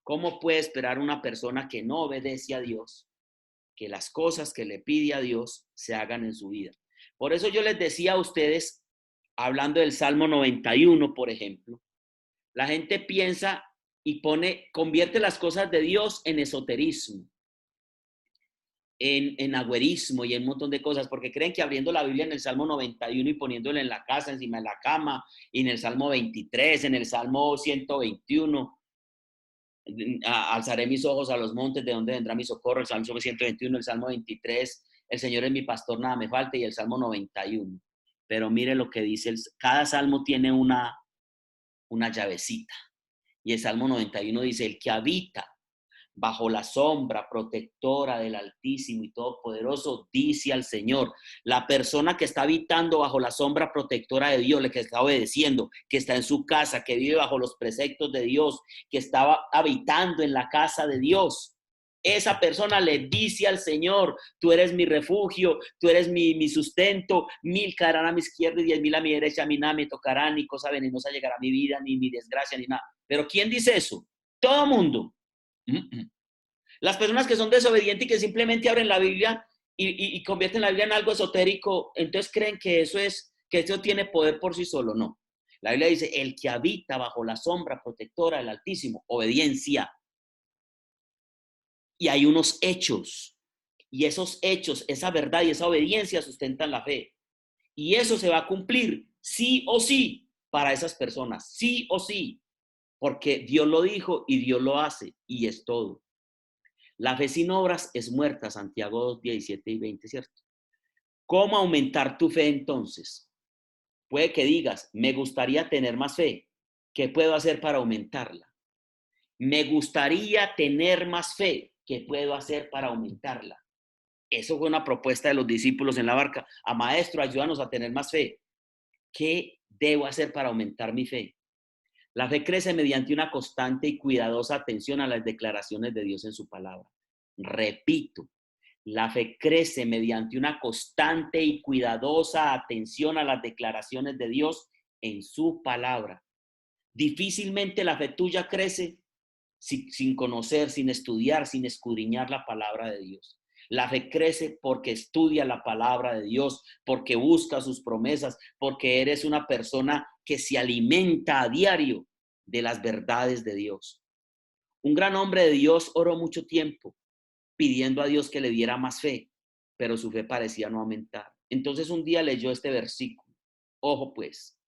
¿Cómo puede esperar una persona que no obedece a Dios que las cosas que le pide a Dios se hagan en su vida? Por eso yo les decía a ustedes, hablando del Salmo 91, por ejemplo, la gente piensa y convierte las cosas de Dios en esoterismo, en agüerismo y en un montón de cosas, porque creen que abriendo la Biblia en el Salmo 91 y poniéndole en la casa, encima de la cama, y en el Salmo 23, en el Salmo 121, alzaré mis ojos a los montes, de donde vendrá mi socorro, el Salmo 121, el Salmo 23, el Señor es mi pastor, nada me falta, y el Salmo 91. Pero mire lo que dice, cada salmo tiene una llavecita. Y el Salmo 91 dice, el que habita bajo la sombra protectora del Altísimo y Todopoderoso, dice al Señor. La persona que está habitando bajo la sombra protectora de Dios, que está obedeciendo, que está en su casa, que vive bajo los preceptos de Dios, que estaba habitando en la casa de Dios, esa persona le dice al Señor, tú eres mi refugio, tú eres mi sustento, 1000 caerán a mi izquierda y 10,000 a mi derecha, a mí nada me tocará, ni cosa venenosa llegará a mi vida, ni mi desgracia, ni nada. Pero ¿quién dice eso? Todo mundo. Las personas que son desobedientes y que simplemente abren la Biblia y convierten la Biblia en algo esotérico, entonces creen que eso tiene poder por sí solo. No. La Biblia dice, el que habita bajo la sombra protectora del Altísimo, obediencia. Y hay unos hechos, y esos hechos, esa verdad y esa obediencia sustentan la fe. Y eso se va a cumplir sí o sí para esas personas, sí o sí, porque Dios lo dijo y Dios lo hace, y es todo. La fe sin obras es muerta, Santiago 2, 17 y 20, ¿cierto? ¿Cómo aumentar tu fe entonces? Puede que digas, me gustaría tener más fe. ¿Qué puedo hacer para aumentarla? Me gustaría tener más fe. ¿Qué puedo hacer para aumentarla? Eso fue una propuesta de los discípulos en la barca. A maestro, ayúdanos a tener más fe. ¿Qué debo hacer para aumentar mi fe? La fe crece mediante una constante y cuidadosa atención a las declaraciones de Dios en su palabra. Repito, la fe crece mediante una constante y cuidadosa atención a las declaraciones de Dios en su palabra. Difícilmente la fe tuya crece sin conocer, sin estudiar, sin escudriñar la palabra de Dios. La fe crece porque estudia la palabra de Dios, porque busca sus promesas, porque eres una persona que se alimenta a diario de las verdades de Dios. Un gran hombre de Dios oró mucho tiempo pidiendo a Dios que le diera más fe, pero su fe parecía no aumentar. Entonces un día leyó este versículo. Ojo pues.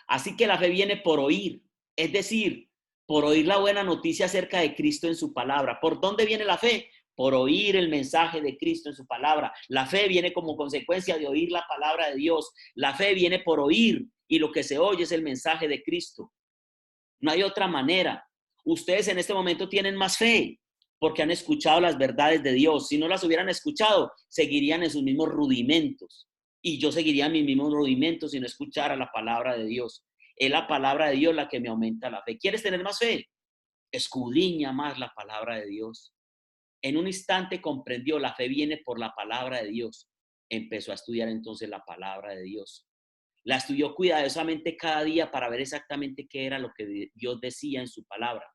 Así que la fe viene por oír, es decir, por oír la buena noticia acerca de Cristo en su palabra. ¿Por dónde viene la fe? Por oír el mensaje de Cristo en su palabra. La fe viene como consecuencia de oír la palabra de Dios. La fe viene por oír y lo que se oye es el mensaje de Cristo. No hay otra manera. Ustedes en este momento tienen más fe porque han escuchado las verdades de Dios. Si no las hubieran escuchado, seguirían en sus mismos rudimentos. Y yo seguiría en mis mismos rudimentos si no escuchara la palabra de Dios. Es la palabra de Dios la que me aumenta la fe. ¿Quieres tener más fe? Escudriña más la palabra de Dios. En un instante comprendió, la fe viene por la palabra de Dios. Empezó a estudiar entonces la palabra de Dios. La estudió cuidadosamente cada día para ver exactamente qué era lo que Dios decía en su palabra.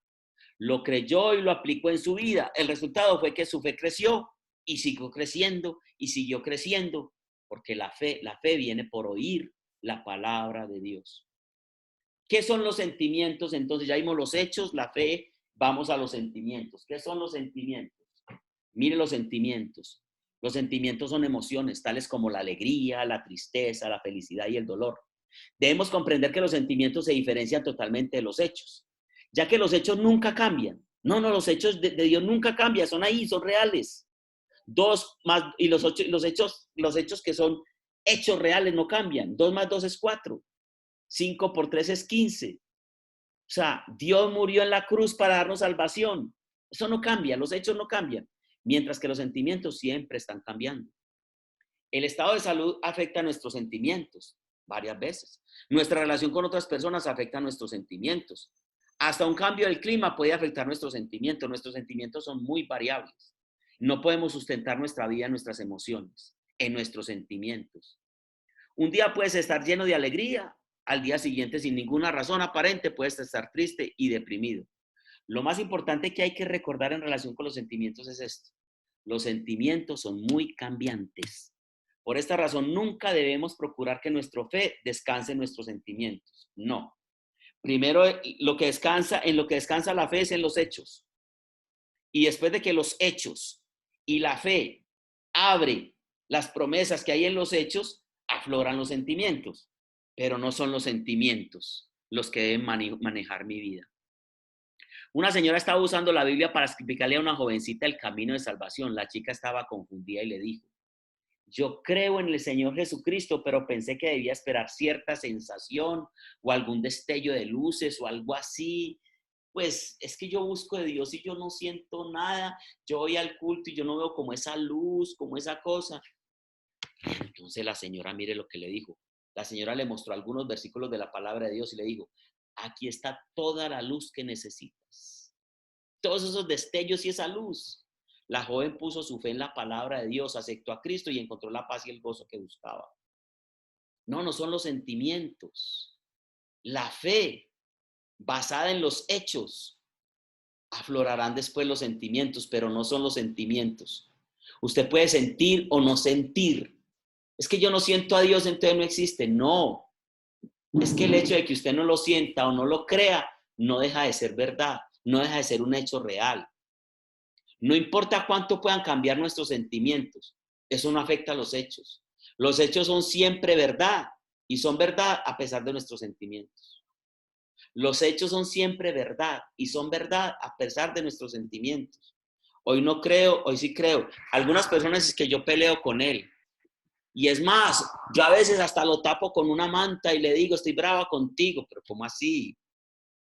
Lo creyó y lo aplicó en su vida. El resultado fue que su fe creció y siguió creciendo y siguió creciendo, porque la fe viene por oír la palabra de Dios. ¿Qué son los sentimientos? Entonces ya vimos los hechos, la fe, vamos a los sentimientos. ¿Qué son los sentimientos? Mire los sentimientos. Los sentimientos son emociones, tales como la alegría, la tristeza, la felicidad y el dolor. Debemos comprender que los sentimientos se diferencian totalmente de los hechos, ya que los hechos nunca cambian. No, los hechos de Dios nunca cambian, son ahí, son reales. Y los hechos que son hechos reales no cambian. 2 más 2 es 4. 5 por 3 es 15. O sea, Dios murió en la cruz para darnos salvación. Eso no cambia, los hechos no cambian, mientras que los sentimientos siempre están cambiando. El estado de salud afecta a nuestros sentimientos varias veces. Nuestra relación con otras personas afecta a nuestros sentimientos. Hasta un cambio del clima puede afectar nuestros sentimientos. Nuestros sentimientos son muy variables. No podemos sustentar nuestra vida en nuestras emociones, en nuestros sentimientos. Un día puedes estar lleno de alegría, al día siguiente sin ninguna razón aparente puedes estar triste y deprimido. Lo más importante que hay que recordar en relación con los sentimientos es esto. Los sentimientos son muy cambiantes. Por esta razón, nunca debemos procurar que nuestra fe descanse en nuestros sentimientos. No. Primero, en lo que descansa la fe es en los hechos. Y después de que los hechos y la fe abre las promesas que hay en los hechos, afloran los sentimientos. Pero no son los sentimientos los que deben manejar mi vida. Una señora estaba usando la Biblia para explicarle a una jovencita el camino de salvación. La chica estaba confundida y le dijo: yo creo en el Señor Jesucristo, pero pensé que debía esperar cierta sensación o algún destello de luces o algo así. Pues es que yo busco de Dios y yo no siento nada. Yo voy al culto y yo no veo como esa luz, como esa cosa. Entonces la señora, mire lo que le dijo. La señora le mostró algunos versículos de la palabra de Dios y le dijo: aquí está toda la luz que necesitas. Todos esos destellos y esa luz. La joven puso su fe en la palabra de Dios, aceptó a Cristo y encontró la paz y el gozo que buscaba. No son los sentimientos. La fe basada en los hechos, aflorarán después los sentimientos, pero no son los sentimientos. Usted puede sentir o no sentir. Es que yo no siento a Dios, entonces no existe. No. Es que el hecho de que usted no lo sienta o no lo crea, no deja de ser verdad, no deja de ser un hecho real. No importa cuánto puedan cambiar nuestros sentimientos, eso no afecta a los hechos. Los hechos son siempre verdad y son verdad a pesar de nuestros sentimientos. Los hechos son siempre verdad y son verdad a pesar de nuestros sentimientos. Hoy no creo, hoy sí creo. Algunas personas es que yo peleo con él. Y es más, yo a veces hasta lo tapo con una manta y le digo: estoy brava contigo. Pero ¿cómo así?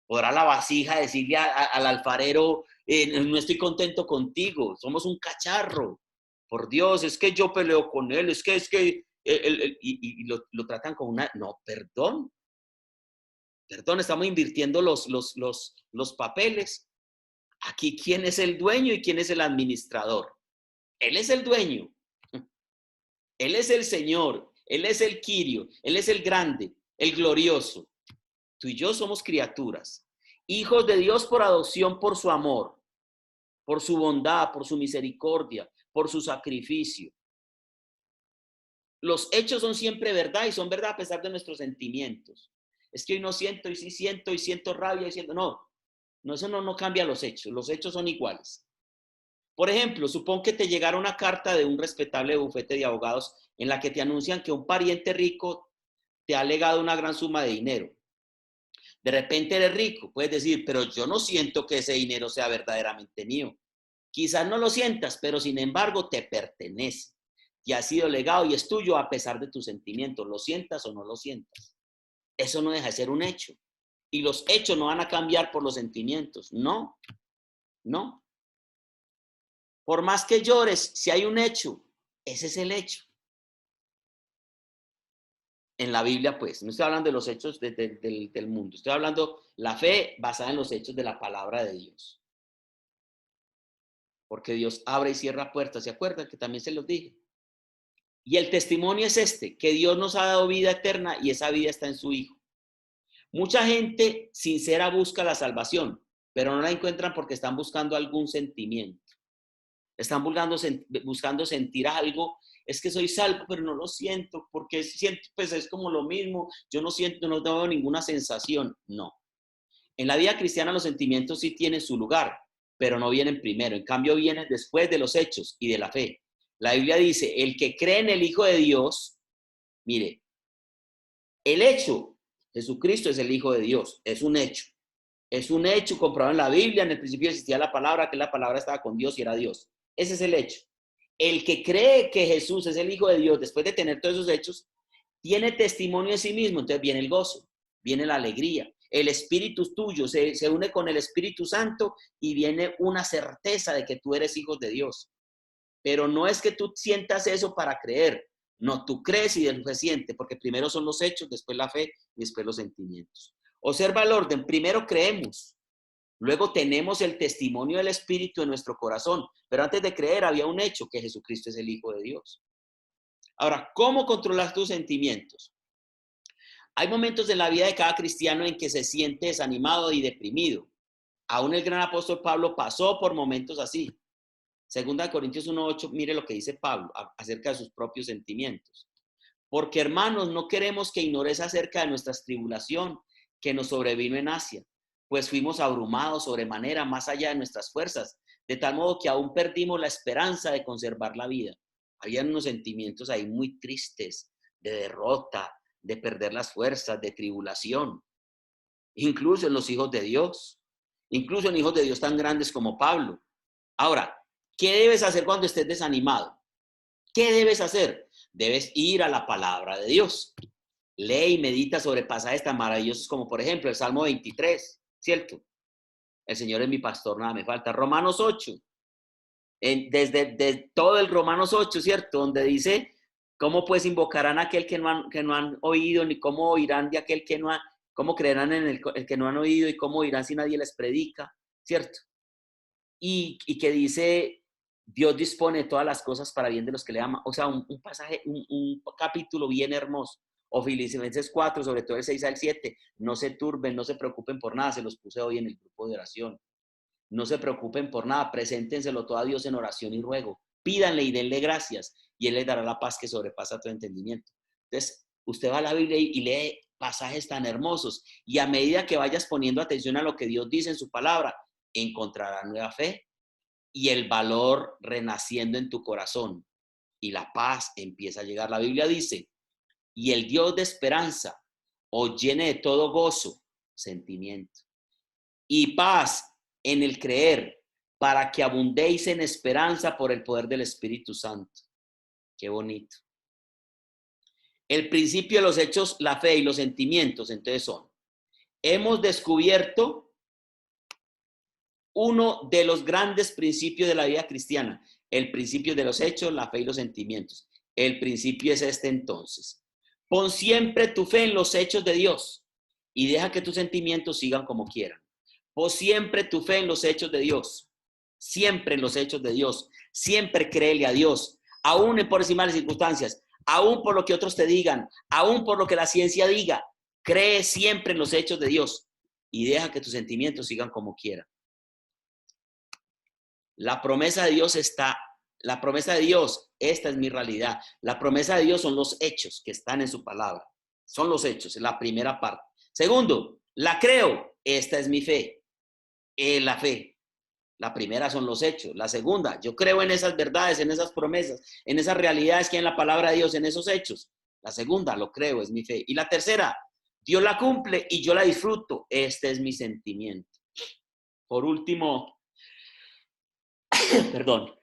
Podrá la vasija decirle al alfarero: no estoy contento contigo, somos un cacharro. Por Dios, es que yo peleo con él, y lo tratan como una... No, perdón, estamos invirtiendo los papeles. Aquí, ¿quién es el dueño y quién es el administrador? Él es el dueño. Él es el Señor, Él es el Quirio, Él es el grande, el glorioso. Tú y yo somos criaturas, hijos de Dios por adopción, por su amor, por su bondad, por su misericordia, por su sacrificio. Los hechos son siempre verdad y son verdad a pesar de nuestros sentimientos. Es que hoy no siento y sí siento y siento rabia y siento, no, eso no cambia los hechos son iguales. Por ejemplo, supón que te llegara una carta de un respetable bufete de abogados en la que te anuncian que un pariente rico te ha legado una gran suma de dinero. De repente eres rico, puedes decir, pero yo no siento que ese dinero sea verdaderamente mío. Quizás no lo sientas, pero sin embargo te pertenece. Te ha sido legado y es tuyo a pesar de tus sentimientos, lo sientas o no lo sientas. Eso no deja de ser un hecho. Y los hechos no van a cambiar por los sentimientos. No. Por más que llores, si hay un hecho, ese es el hecho. En la Biblia, pues, no estoy hablando de los hechos del mundo. Estoy hablando la fe basada en los hechos de la palabra de Dios. Porque Dios abre y cierra puertas. ¿Se acuerdan que también se los dije? Y el testimonio es este, que Dios nos ha dado vida eterna y esa vida está en su Hijo. Mucha gente sincera busca la salvación, pero no la encuentran porque están buscando algún sentimiento. Están buscando sentir algo. Es que soy salvo, pero no lo siento, porque siento, pues es como lo mismo. Yo no siento, no tengo ninguna sensación. No. En la vida cristiana los sentimientos sí tienen su lugar, pero no vienen primero. En cambio, vienen después de los hechos y de la fe. La Biblia dice, el que cree en el Hijo de Dios, mire, el hecho, Jesucristo es el Hijo de Dios, es un hecho. Es un hecho comprobado en la Biblia. En el principio existía la palabra, que la palabra estaba con Dios y era Dios. Ese es el hecho. El que cree que Jesús es el Hijo de Dios, después de tener todos esos hechos, tiene testimonio de sí mismo. Entonces viene el gozo, viene la alegría. El espíritu tuyo se une con el Espíritu Santo y viene una certeza de que tú eres hijo de Dios. Pero no es que tú sientas eso para creer. No, tú crees y después sientes, porque primero son los hechos, después la fe y después los sentimientos. Observa el orden. Primero creemos. Luego tenemos el testimonio del Espíritu en nuestro corazón. Pero antes de creer había un hecho, que Jesucristo es el Hijo de Dios. Ahora, ¿cómo controlas tus sentimientos? Hay momentos en la vida de cada cristiano en que se siente desanimado y deprimido. Aún el gran apóstol Pablo pasó por momentos así. Segunda de Corintios 1:8, mire lo que dice Pablo acerca de sus propios sentimientos. Porque, hermanos, no queremos que ignores acerca de nuestra tribulación que nos sobrevino en Asia, pues fuimos abrumados sobremanera más allá de nuestras fuerzas, de tal modo que aún perdimos la esperanza de conservar la vida. Habían unos sentimientos ahí muy tristes, de derrota, de perder las fuerzas, de tribulación. Incluso en los hijos de Dios, incluso en hijos de Dios tan grandes como Pablo. Ahora, ¿qué debes hacer cuando estés desanimado? ¿Qué debes hacer? Debes ir a la palabra de Dios. Lee y medita sobre pasajes tan maravillosos como, por ejemplo, el Salmo 23, ¿cierto? El Señor es mi pastor, nada me falta. Romanos 8. Desde todo el Romanos 8, ¿cierto? Donde dice, ¿cómo pues invocarán a aquel que no han oído, ni cómo oirán de aquel que no han, cómo creerán en el que no han oído y cómo oirán si nadie les predica, ¿cierto? Y que dice, Dios dispone de todas las cosas para bien de los que le aman. O sea, un pasaje, un capítulo bien hermoso. O Filipenses 4, sobre todo el 6 al 7. No se turben, no se preocupen por nada. Se los puse hoy en el grupo de oración. No se preocupen por nada. Preséntenselo todo a Dios en oración y ruego. Pídanle y denle gracias. Y Él les dará la paz que sobrepasa todo entendimiento. Entonces, usted va a la Biblia y lee pasajes tan hermosos. Y a medida que vayas poniendo atención a lo que Dios dice en su palabra, encontrará nueva fe y el valor renaciendo en tu corazón y la paz empieza a llegar. La Biblia dice, y el Dios de esperanza os llene de todo gozo, sentimiento y paz en el creer, para que abundéis en esperanza por el poder del Espíritu Santo. Qué bonito. El principio de los hechos, la fe y los sentimientos, entonces son, hemos descubierto uno de los grandes principios de la vida cristiana, el principio de los hechos, la fe y los sentimientos. El principio es este entonces. Pon siempre tu fe en los hechos de Dios y deja que tus sentimientos sigan como quieran. Pon siempre tu fe en los hechos de Dios, siempre en los hechos de Dios, siempre créele a Dios, aún por encima de las circunstancias, aún por lo que otros te digan, aún por lo que la ciencia diga, cree siempre en los hechos de Dios y deja que tus sentimientos sigan como quieran. La promesa de Dios está La promesa de Dios, esta es mi realidad. La promesa de Dios son los hechos que están en su palabra. Son los hechos, es la primera parte. Segundo, la creo, esta es mi fe. Es la fe. La primera son los hechos. La segunda, yo creo en esas verdades, en esas promesas, en esas realidades que hay en la palabra de Dios, en esos hechos. La segunda, lo creo, es mi fe. Y la tercera, Dios la cumple y yo la disfruto. Este es mi sentimiento. Por último, perdón,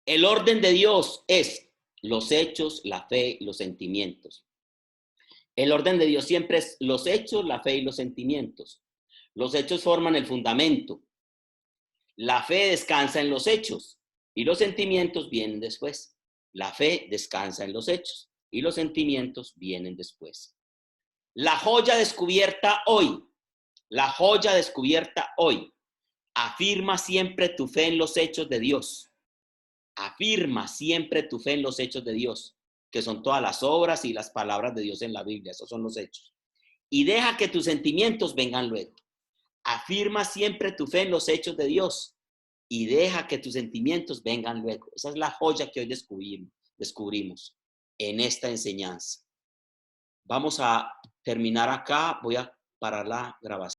el orden de Dios es los hechos, la fe y los sentimientos. El orden de Dios siempre es los hechos, la fe y los sentimientos. Los hechos forman el fundamento. La fe descansa en los hechos y los sentimientos vienen después. La fe descansa en los hechos y los sentimientos vienen después. La joya descubierta hoy, la joya descubierta hoy, afirma siempre tu fe en los hechos de Dios. Afirma siempre tu fe en los hechos de Dios, que son todas las obras y las palabras de Dios en la Biblia, esos son los hechos. Y deja que tus sentimientos vengan luego. Afirma siempre tu fe en los hechos de Dios y deja que tus sentimientos vengan luego. Esa es la joya que hoy descubrimos en esta enseñanza. Vamos a terminar acá, voy a parar la grabación.